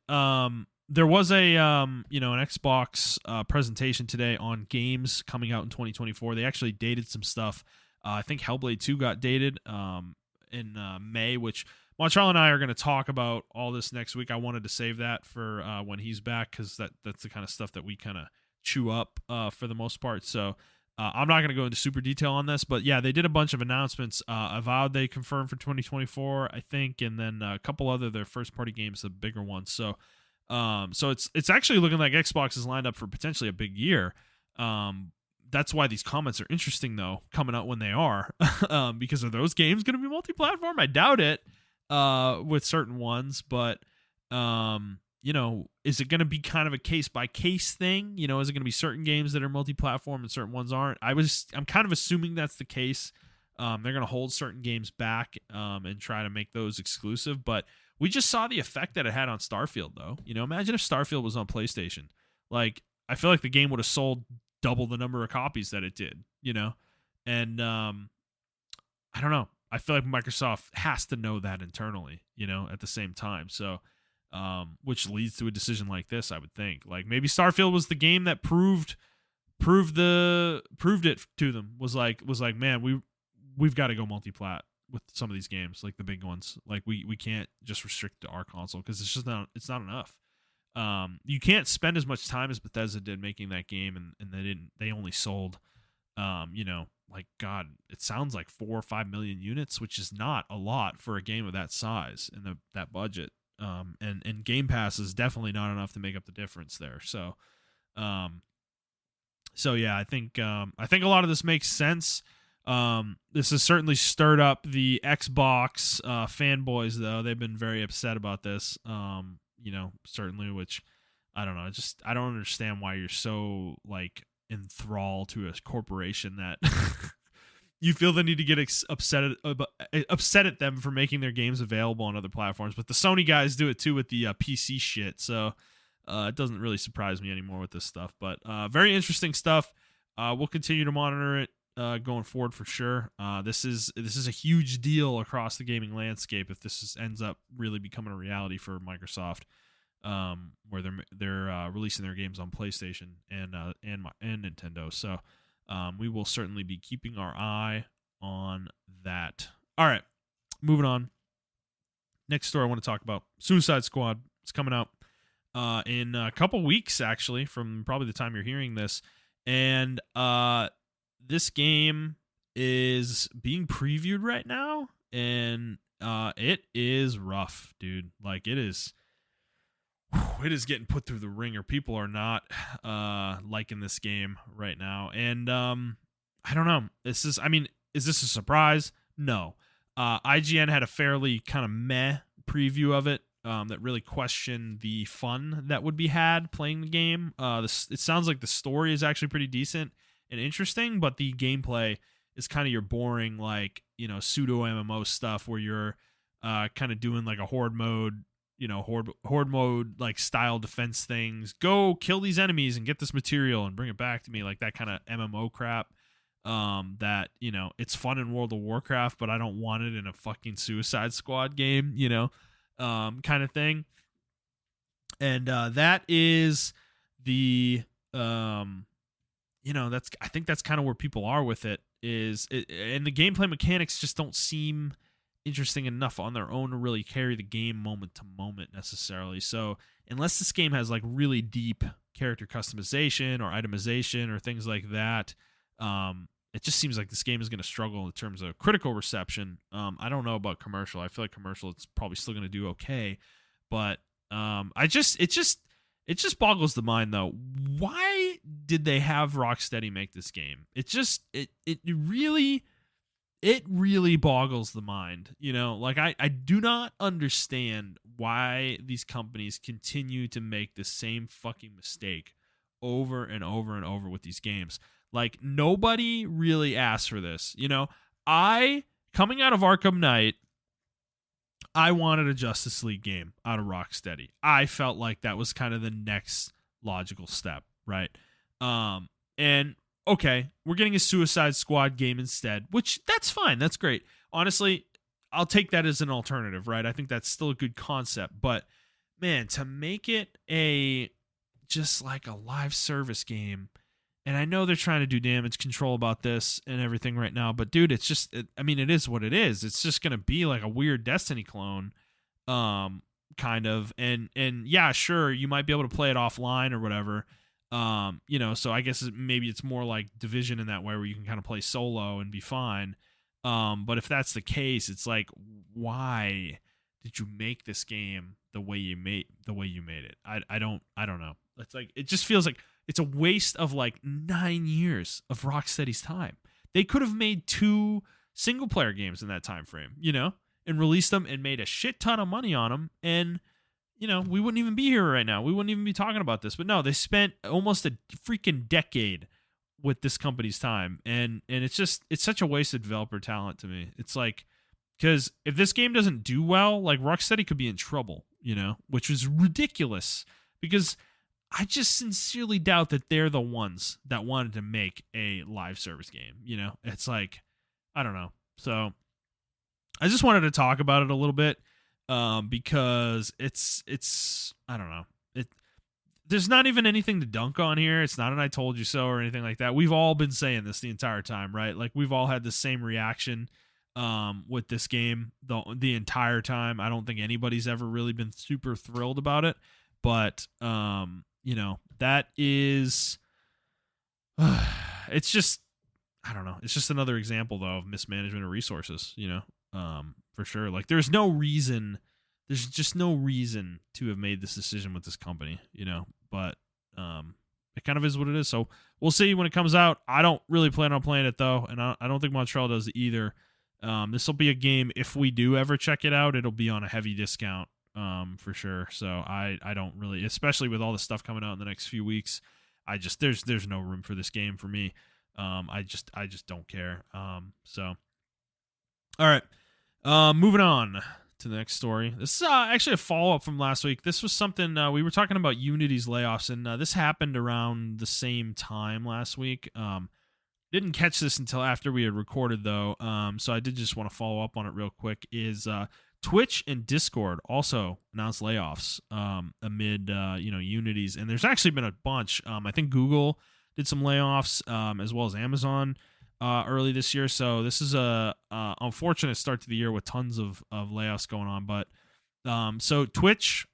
there was a an Xbox presentation today on games coming out in 2024. They actually dated some stuff. I think Hellblade 2 got dated in May, which Montrell and I are going to talk about all this next week. I wanted to save that for when he's back, because that's the kind of stuff that we kind of chew up for the most part. So I'm not going to go into super detail on this, but yeah, they did a bunch of announcements. Avowed they confirmed for 2024, I think, and then a couple other their first party games, the bigger ones. So it's actually looking like Xbox is lined up for potentially a big year. That's why these comments are interesting, though, coming out when they are. Because are those games going to be multi-platform? I doubt it with certain ones, but is it going to be kind of a case-by-case thing? Is it going to be certain games that are multi-platform and certain ones aren't? I'm kind of assuming that's the case. They're going to hold certain games back and try to make those exclusive, but we just saw the effect that it had on Starfield, though. Imagine if Starfield was on PlayStation. Like, I feel like the game would have sold double the number of copies that it did, and I don't know. I feel like Microsoft has to know that internally, at the same time. So, which leads to a decision like this, I would think. Like, maybe Starfield was the game that proved it to them. Was like, man, we've got to go multi-plat with some of these games, like the big ones. Like, we can't just restrict to our console because it's not enough. You can't spend as much time as Bethesda did making that game, and they only sold, like, God, it sounds like 4 or 5 million units, which is not a lot for a game of that size and that budget. And Game Pass is definitely not enough to make up the difference there. So yeah, I think a lot of this makes sense. This has certainly stirred up the Xbox fanboys, though. They've been very upset about this. Certainly, which I don't know. I don't understand why you're so like enthralled to a corporation that you feel the need to get upset at them for making their games available on other platforms. But the Sony guys do it too with the PC shit. So it doesn't really surprise me anymore with this stuff. But very interesting stuff. We'll continue to monitor it going forward for sure. This is a huge deal across the gaming landscape if this ends up really becoming a reality for Microsoft, where they're releasing their games on PlayStation and Nintendo. So we will certainly be keeping our eye on that. All right, moving on. Next story I want to talk about: Suicide Squad. It's coming out in a couple weeks, actually, from probably the time you're hearing this, and this game is being previewed right now, and it is rough, dude. Like, it is getting put through the ringer. People are not liking this game right now, and I don't know. Is this a surprise? No. IGN had a fairly kind of meh preview of it that really questioned the fun that would be had playing the game. It sounds like the story is actually pretty decent and interesting, but the gameplay is kind of your boring, like, pseudo MMO stuff where you're kind of doing like a horde mode, horde mode like style defense things. Go kill these enemies and get this material and bring it back to me, like that kind of MMO crap. That it's fun in World of Warcraft, but I don't want it in a fucking Suicide Squad game, kind of thing. And that is the I think that's kind of where people are with it, and the gameplay mechanics just don't seem interesting enough on their own to really carry the game moment to moment necessarily. So unless this game has like really deep character customization or itemization or things like that, it just seems like this game is going to struggle in terms of critical reception. I don't know about commercial. I feel like commercial, it's probably still going to do okay, but it just boggles the mind, though. Why did they have Rocksteady make this game? It really boggles the mind. Like, I do not understand why these companies continue to make the same fucking mistake over and over and over with these games. Like, nobody really asked for this. Coming out of Arkham Knight, I wanted a Justice League game out of Rocksteady. I felt like that was kind of the next logical step, right? And okay, we're getting a Suicide Squad game instead, which that's fine. That's great. Honestly, I'll take that as an alternative, right? I think that's still a good concept, but man, to make it just like a live service game, and I know they're trying to do damage control about this and everything right now, but dude, it is what it is. It's just going to be like a weird Destiny clone, kind of. And yeah, sure, you might be able to play it offline or whatever. So I guess maybe it's more like Division in that way where you can kind of play solo and be fine. But if that's the case, it's like, why did you make this game the way you made it? I don't know. It's like, it just feels like it's a waste of like 9 years of Rocksteady's time. They could have made 2 single player games in that time frame, and released them and made a shit ton of money on them, and we wouldn't even be here right now. We wouldn't even be talking about this. But no, they spent almost a freaking decade with this company's time, and it's such a waste of developer talent to me. It's like, because if this game doesn't do well, like, Rocksteady could be in trouble, which is ridiculous, because I just sincerely doubt that they're the ones that wanted to make a live service game. It's like, I don't know. So I just wanted to talk about it a little bit, because it's I don't know. There's not even anything to dunk on here. It's not an I told you so or anything like that. We've all been saying this the entire time, right? Like, we've all had the same reaction with this game the entire time. I don't think anybody's ever really been super thrilled about it, but that is it's just, I don't know. It's just another example, though, of mismanagement of resources, for sure. Like, there's just no reason to have made this decision with this company, but it kind of is what it is. So we'll see when it comes out. I don't really plan on playing it, though, and I don't think Montrell does either. This will be a game, if we do ever check it out, it'll be on a heavy discount, for sure. So I don't really, especially with all the stuff coming out in the next few weeks, there's no room for this game for me. I just don't care. So all right. Moving on to the next story. This is actually a follow-up from last week. This was something we were talking about Unity's layoffs, and this happened around the same time last week. Didn't catch this until after we had recorded, though, so I did just want to follow up on it real quick. Is Twitch and Discord also announced layoffs amid Unity's, and there's actually been a bunch. I think Google did some layoffs, as well as Amazon early this year. So this is a unfortunate start to the year with tons of layoffs going on. But so Twitch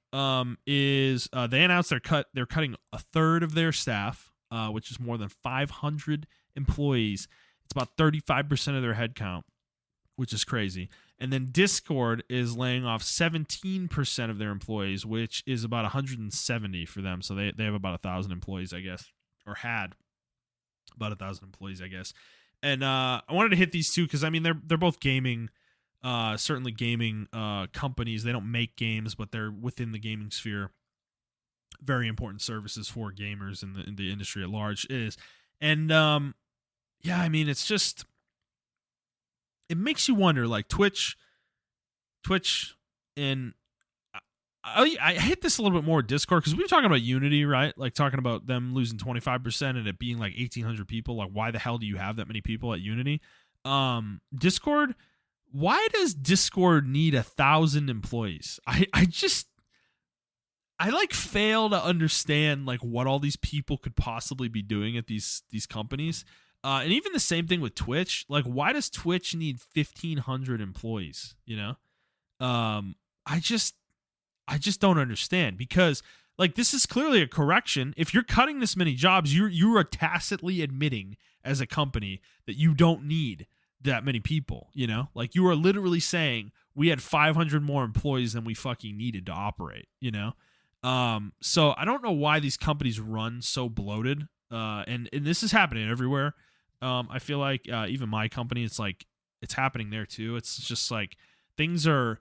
is they announced they're cutting a third of their staff, which is more than 500 employees. It's about 35% of their headcount, which is crazy. And then Discord is laying off 17% of their employees, which is about 170 for them. So they have about 1,000 employees, I guess, or had about 1,000 employees, I guess. And I wanted to hit these two because, I mean, they're both gaming, certainly gaming companies. They don't make games, but they're within the gaming sphere. Very important services for gamers in the industry at large is. And yeah, I mean, it's just, it makes you wonder, like Twitch, and I hit this a little bit more with Discord because we were talking about Unity, right? Like talking about them losing 25% and it being like 1,800 people. Like, why the hell do you have that many people at Unity? Discord, why does Discord need 1,000 employees? I like fail to understand like what all these people could possibly be doing at these companies. And even the same thing with Twitch. Like, why does Twitch need 1,500 employees? You know, I just don't understand, because like this is clearly a correction. If you're cutting this many jobs, you are tacitly admitting as a company that you don't need that many people. You know, like you are literally saying we had 500 more employees than we fucking needed to operate. You know. So I don't know why these companies run so bloated. And this is happening everywhere. I feel like, even my company, it's like, it's happening there too. It's just like things are,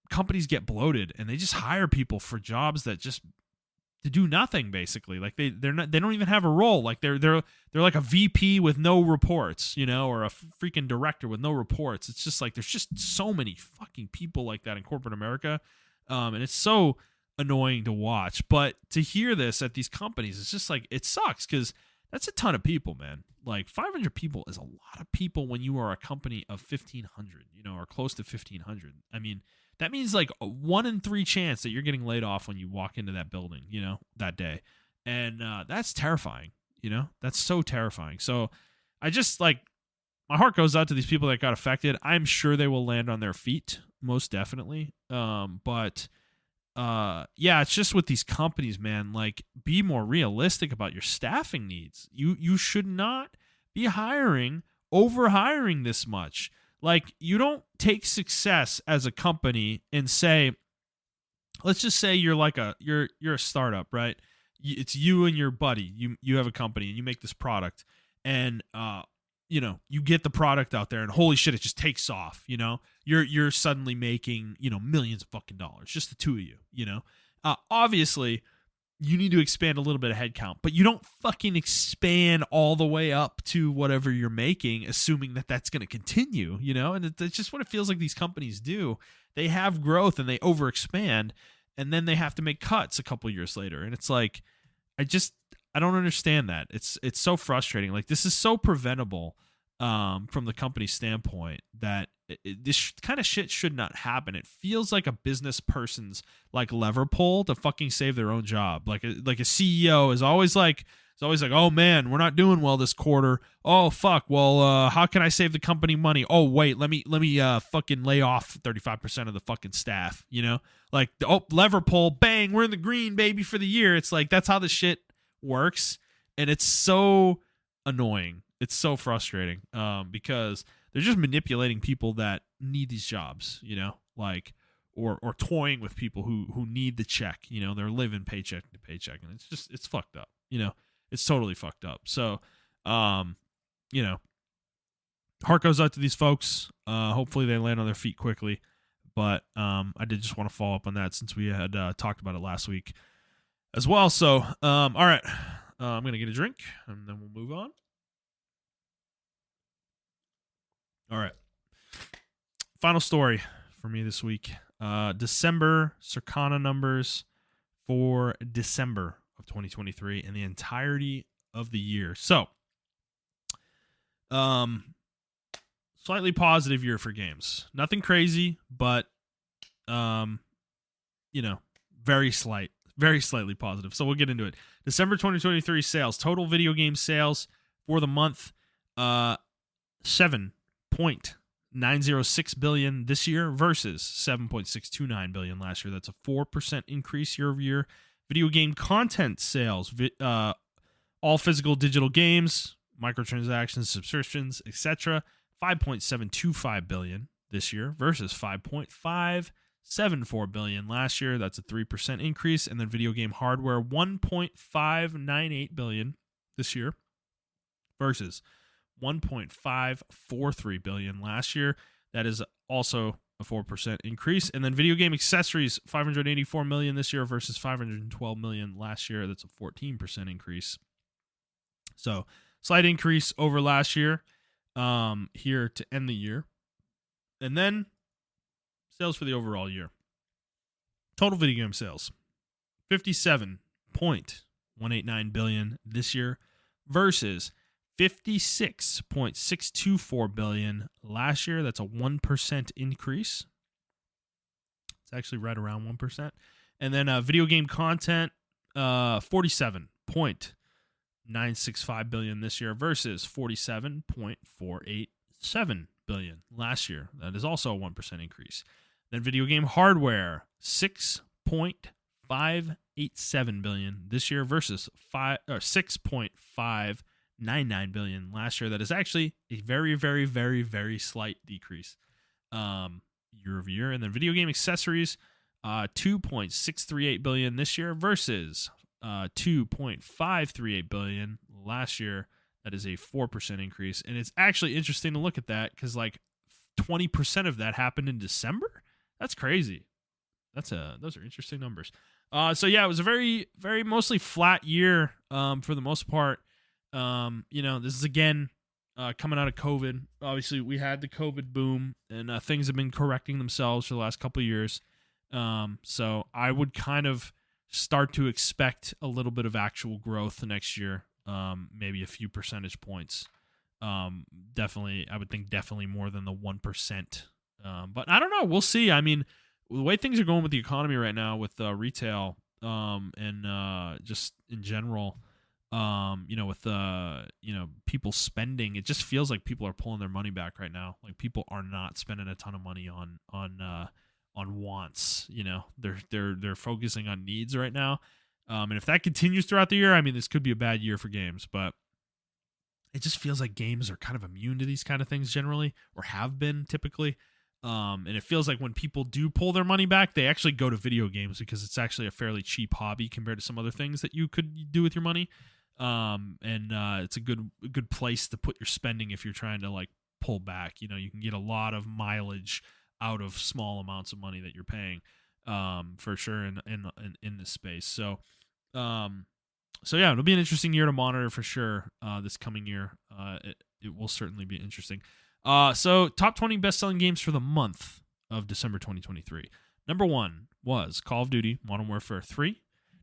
companies get bloated and they just hire people for jobs that just to do nothing, basically. Like they don't even have a role. Like they're like a VP with no reports, you know, or a freaking director with no reports. It's just like, there's just so many fucking people like that in corporate America. And it's so annoying to watch, but to hear this at these companies, it's just like, it sucks, because that's a ton of people, man. Like 500 people is a lot of people when you are a company of 1,500, you know, or close to 1,500. I mean, that means like a 1 in 3 chance that you're getting laid off when you walk into that building, you know, that day. And that's terrifying, you know, that's so terrifying. So I just like, my heart goes out to these people that got affected. I'm sure they will land on their feet, most definitely. But yeah, it's just with these companies, man, like, be more realistic about your staffing needs. You should not be over hiring this much. Like, you don't take success as a company and say, let's just say you're like you're a startup, right? it's you and your buddy. You have a company and you make this product, and you get the product out there, and holy shit, it just takes off. You're suddenly making millions of fucking dollars, just the two of you. Obviously, you need to expand a little bit of headcount, but you don't fucking expand all the way up to whatever you're making, assuming that that's going to continue, and it's just what it feels like these companies do. They have growth and they overexpand, and then they have to make cuts a couple years later. And it's like, I don't understand that. It's so frustrating. Like, this is so preventable from the company standpoint that this kind of shit should not happen. It feels like a business person's like lever pull to fucking save their own job. Like a CEO is always like, oh man, we're not doing well this quarter. Oh fuck. Well, how can I save the company money? Oh wait, let me fucking lay off 35% of the fucking staff. Like lever pull, bang, we're in the green, baby, for the year. It's like that's how the shit works, and it's so annoying. It's so frustrating because they're just manipulating people that need these jobs, like or toying with people who need the check. They're living paycheck to paycheck, and it's fucked up. It's totally fucked up. So, heart goes out to these folks. Hopefully they land on their feet quickly. But I did just want to follow up on that since we had talked about it last week as well. So, all right, I'm going to get a drink, and then we'll move on. All right. Final story for me this week. December Circana numbers for December of 2023 and the entirety of the year. So, slightly positive year for games. Nothing crazy, but, very slightly positive. So we'll get into it. December 2023 sales, total video game sales for the month, $7.906 billion this year versus $7.629 billion last year. That's a 4% increase year over year. Video game content sales, all physical digital games, microtransactions, subscriptions, etc., $5.725 billion this year versus $5.574 billion last year. That's a 3% increase. And then video game hardware, $1.598 billion this year versus $1.543 billion last year. That is also a 4% increase. And then video game accessories, $584 million this year versus $512 million last year. That's a 14% increase. So slight increase over last year here to end the year. And then sales for the overall year. Total video game sales, $57.189 billion this year versus $56.624 billion last year. That's a 1% increase. It's actually right around 1%. And then video game content, $47.965 billion this year versus $47.487 billion last year. That is also a 1% increase. Then video game hardware, $6.587 billion this year versus $6.599 billion last year. That is actually a very, very, very, very slight decrease year over year. And then video game accessories, $2.638 billion this year versus $2.538 billion last year. That is a 4% increase. And it's actually interesting to look at that because like 20% of that happened in December. That's crazy. Those are interesting numbers. So yeah, it was a very, very mostly flat year for the most part. This is again coming out of COVID. Obviously, we had the COVID boom, and things have been correcting themselves for the last couple of years. So I would kind of start to expect a little bit of actual growth next year, maybe a few percentage points. Definitely, I would think definitely more than the 1%. But I don't know. We'll see. I mean, the way things are going with the economy right now with retail and just in general, with people spending, it just feels like people are pulling their money back right now. Like people are not spending a ton of money on wants. They're focusing on needs right now. And if that continues throughout the year, I mean, this could be a bad year for games, but it just feels like games are kind of immune to these kind of things generally, or have been typically. And it feels like when people do pull their money back, they actually go to video games because it's actually a fairly cheap hobby compared to some other things that you could do with your money. It's a good place to put your spending if you're trying to like pull back. You know, you can get a lot of mileage out of small amounts of money that you're paying, for sure in this space. So yeah, it'll be an interesting year to monitor for sure. This coming year, it will certainly be interesting. So top 20 best-selling games for the month of December 2023. Number 1 was Call of Duty Modern Warfare 3.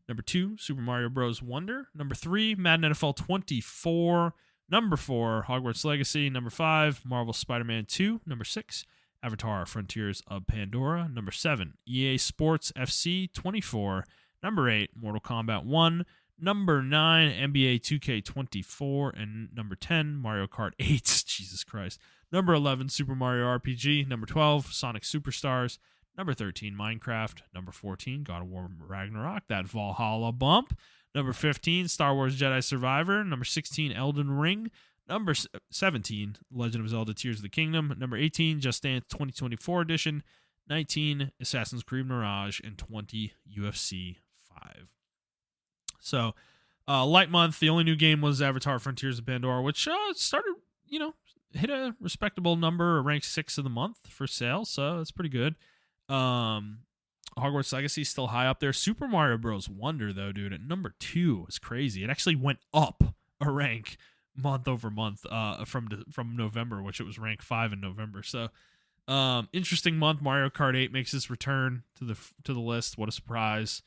Number 2, Super Mario Bros. Wonder. Number 3, Madden NFL 24. Number 4, Hogwarts Legacy. Number 5, Marvel Spider-Man 2. Number 6, Avatar Frontiers of Pandora. Number 7, EA Sports FC 24. Number 8, Mortal Kombat 1. Number 9, NBA 2K24. And number 10, Mario Kart 8. Jesus Christ. Number 11, Super Mario RPG. Number 12, Sonic Superstars. Number 13, Minecraft. Number 14, God of War Ragnarok. That Valhalla bump. Number 15, Star Wars Jedi Survivor. Number 16, Elden Ring. Number 17, Legend of Zelda Tears of the Kingdom. Number 18, Just Dance 2024 edition. 19, Assassin's Creed Mirage. And 20, UFC 5. So, light month. The only new game was Avatar Frontiers of Pandora, which started, hit a respectable number, ranked 6th of the month for sales. So, that's pretty good. Hogwarts Legacy is still high up there. Super Mario Bros. Wonder, though, dude, at number 2 is crazy. It actually went up a rank month over month from November, which it was ranked 5 in November. So, interesting month. Mario Kart 8 makes its return to the list. What a surprise.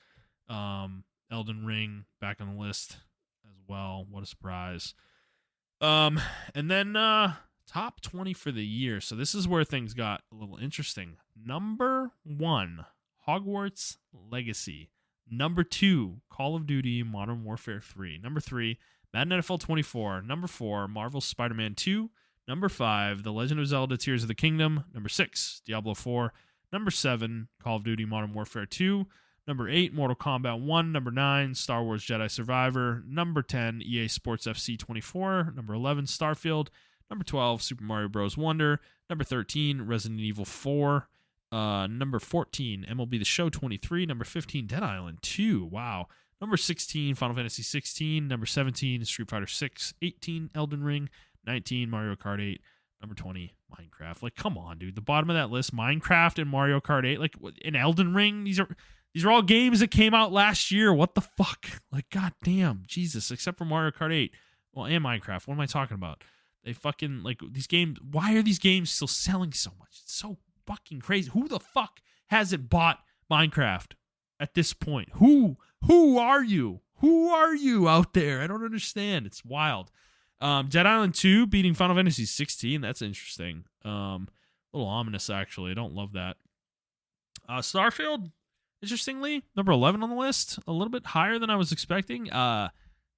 Elden Ring back on the list as well. What a surprise. And then top 20 for the year. So this is where things got a little interesting. Number 1, Hogwarts Legacy. Number 2, Call of Duty Modern Warfare 3. Number 3, Madden NFL 24. Number 4, Marvel Spider-Man 2. Number 5, The Legend of Zelda Tears of the Kingdom. Number 6, Diablo 4. Number 7, Call of Duty Modern Warfare 2. Number 8, Mortal Kombat 1. Number 9, Star Wars Jedi Survivor. Number 10, EA Sports FC 24. Number 11, Starfield. Number 12, Super Mario Bros. Wonder. Number 13, Resident Evil 4. Number 14, MLB The Show 23. Number 15, Dead Island 2. Wow. Number 16, Final Fantasy 16. Number 17, Street Fighter 6. 18, Elden Ring. 19, Mario Kart 8. Number 20, Minecraft. Like, come on, dude. The bottom of that list, Minecraft and Mario Kart 8. Like, in Elden Ring, these are all games that came out last year. What the fuck? Like, goddamn, Jesus. Except for Mario Kart 8. Well, and Minecraft. What am I talking about? They fucking, like, these games. Why are these games still selling so much? It's so fucking crazy. Who the fuck hasn't bought Minecraft at this point? Who are you? Who are you out there? I don't understand. It's wild. Dead Island 2 beating Final Fantasy 16. That's interesting. A little ominous, actually. I don't love that. Starfield, interestingly, number 11 on the list. A little bit higher than I was expecting.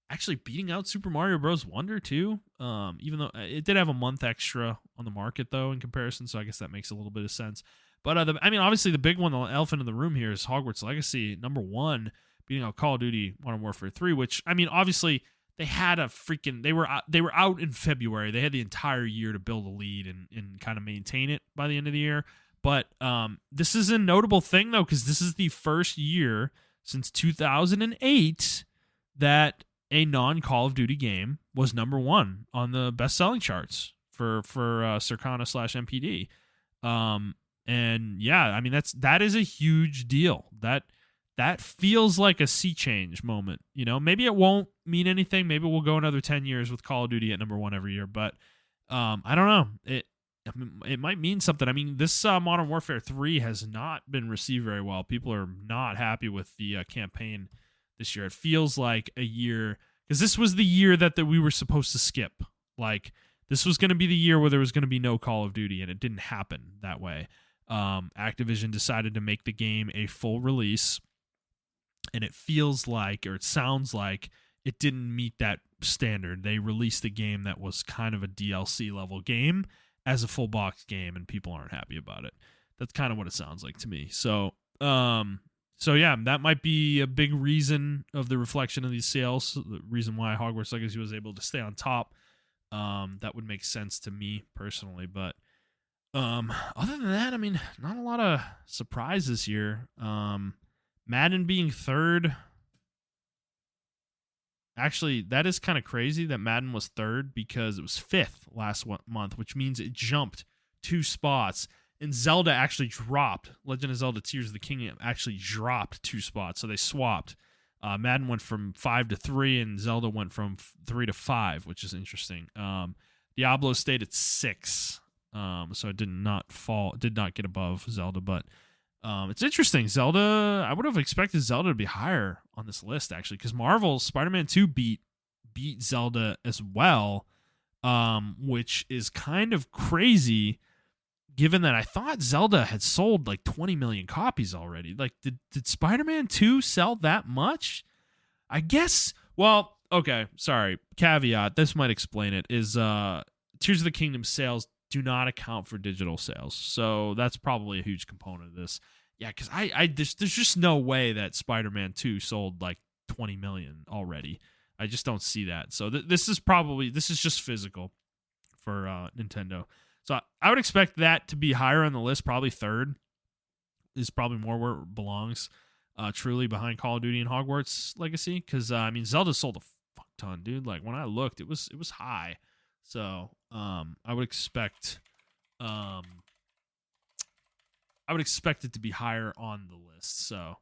Actually beating out Super Mario Bros. Wonder, too. Even though it did have a month extra on the market, though, in comparison. So I guess that makes a little bit of sense. But, obviously, the big one, the elephant in the room here is Hogwarts Legacy, number 1, beating out Call of Duty Modern Warfare 3, which, obviously, they had they were out in February. They had the entire year to build a lead and kind of maintain it by the end of the year. But this is a notable thing, though, because this is the first year since 2008 that a non-Call of Duty game was number 1 on the best-selling charts for Circana/MPD. And yeah, that is a huge deal. That feels like a sea change moment. Maybe it won't mean anything. Maybe we'll go another 10 years with Call of Duty at number 1 every year. But I don't know. It might mean something. This Modern Warfare 3 has not been received very well. People are not happy with the campaign this year. It feels like a year, because this was the year that we were supposed to skip. Like, this was going to be the year where there was going to be no Call of Duty, and it didn't happen that way. Activision decided to make the game a full release, and it feels like, or it sounds like, it didn't meet that standard. They released a game that was kind of a DLC level game as a full box game, and people aren't happy about it. That's kind of what it sounds like to me. So yeah, that might be a big reason of the reflection of these sales, the reason why Hogwarts Legacy was able to stay on top. That would make sense to me personally, but Other than that, I mean, not a lot of surprises here. Madden being third. Actually, that is kind of crazy that Madden was third because it was fifth last month, which means it jumped 2 spots. And Zelda actually dropped. Legend of Zelda Tears of the Kingdom actually dropped 2 spots. So they swapped. Madden went from 5 to 3, and Zelda went from 3 to 5, which is interesting. Diablo stayed at 6. So it did not get above Zelda, but it's interesting. Zelda, I would have expected Zelda to be higher on this list, actually, because Marvel's Spider-Man 2 beat Zelda as well, which is kind of crazy, given that I thought Zelda had sold like 20 million copies already. Like, did Spider-Man 2 sell that much? I guess, well, okay, sorry. Caveat, this might explain it, is Tears of the Kingdom sales do not account for digital sales. So that's probably a huge component of this. Yeah, because there's just no way that Spider-Man 2 sold like 20 million already. I just don't see that. So this is just physical for Nintendo. So I would expect that to be higher on the list. Probably third is probably more where it belongs, truly behind Call of Duty and Hogwarts Legacy. Because I mean, Zelda sold a fuck ton, dude. Like when I looked, it was high. So I would expect it to be higher on the list. So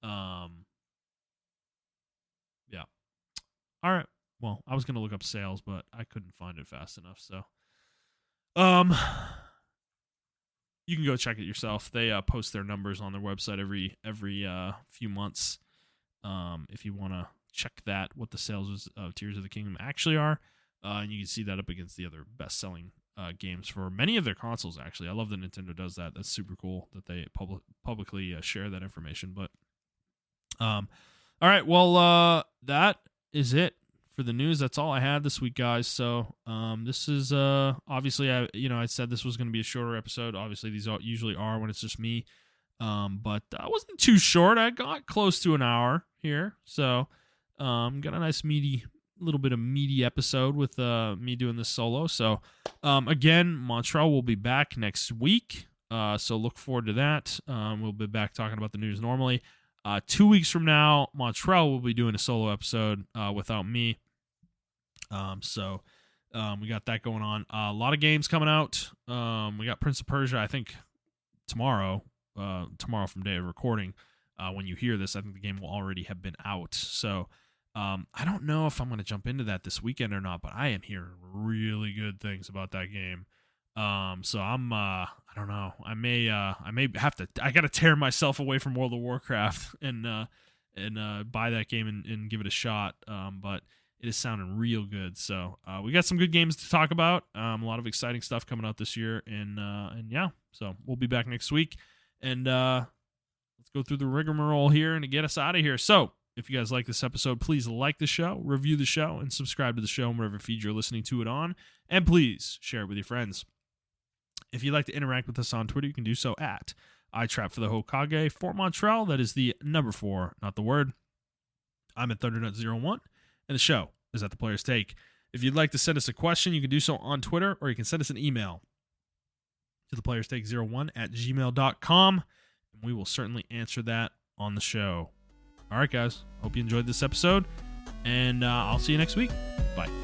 yeah. All right. Well, I was gonna look up sales, but I couldn't find it fast enough. So you can go check it yourself. They post their numbers on their website every few months. If you want to check that, what the sales of Tears of the Kingdom actually are. And you can see that up against the other best-selling games for many of their consoles, actually. I love that Nintendo does that. That's super cool that they publicly share that information. But, all right, well, that is it for the news. That's all I had this week, guys. So this is, obviously, I said this was going to be a shorter episode. Obviously, these usually are when it's just me. But I wasn't too short. I got close to an hour here. So got a nice little bit of meaty episode with me doing this solo. So again, Montrell will be back next week, so look forward to that. We'll be back talking about the news normally. 2 weeks from now, Montrell will be doing a solo episode without me. So we got that going on. A lot of games coming out. We got Prince of Persia, I think tomorrow from day of recording. When you hear this, I think the game will already have been out. So I don't know if I'm going to jump into that this weekend or not, but I am hearing really good things about that game. So I don't know. I may have to. I got to tear myself away from World of Warcraft and buy that game and give it a shot. But it is sounding real good. So we got some good games to talk about. A lot of exciting stuff coming out this year, and yeah. So we'll be back next week, and let's go through the rigmarole here and to get us out of here. So, if you guys like this episode, please like the show, review the show, and subscribe to the show on whatever feed you're listening to it on. And please share it with your friends. If you'd like to interact with us on Twitter, you can do so at iTrap for the Hokage for Montrell. That is the number 4, not the word. I'm at Thundernut01, and the show is at The Player's Take. If you'd like to send us a question, you can do so on Twitter, or you can send us an email to theplayerstake01@gmail.com, and we will certainly answer that on the show. All right, guys. Hope you enjoyed this episode, and I'll see you next week. Bye.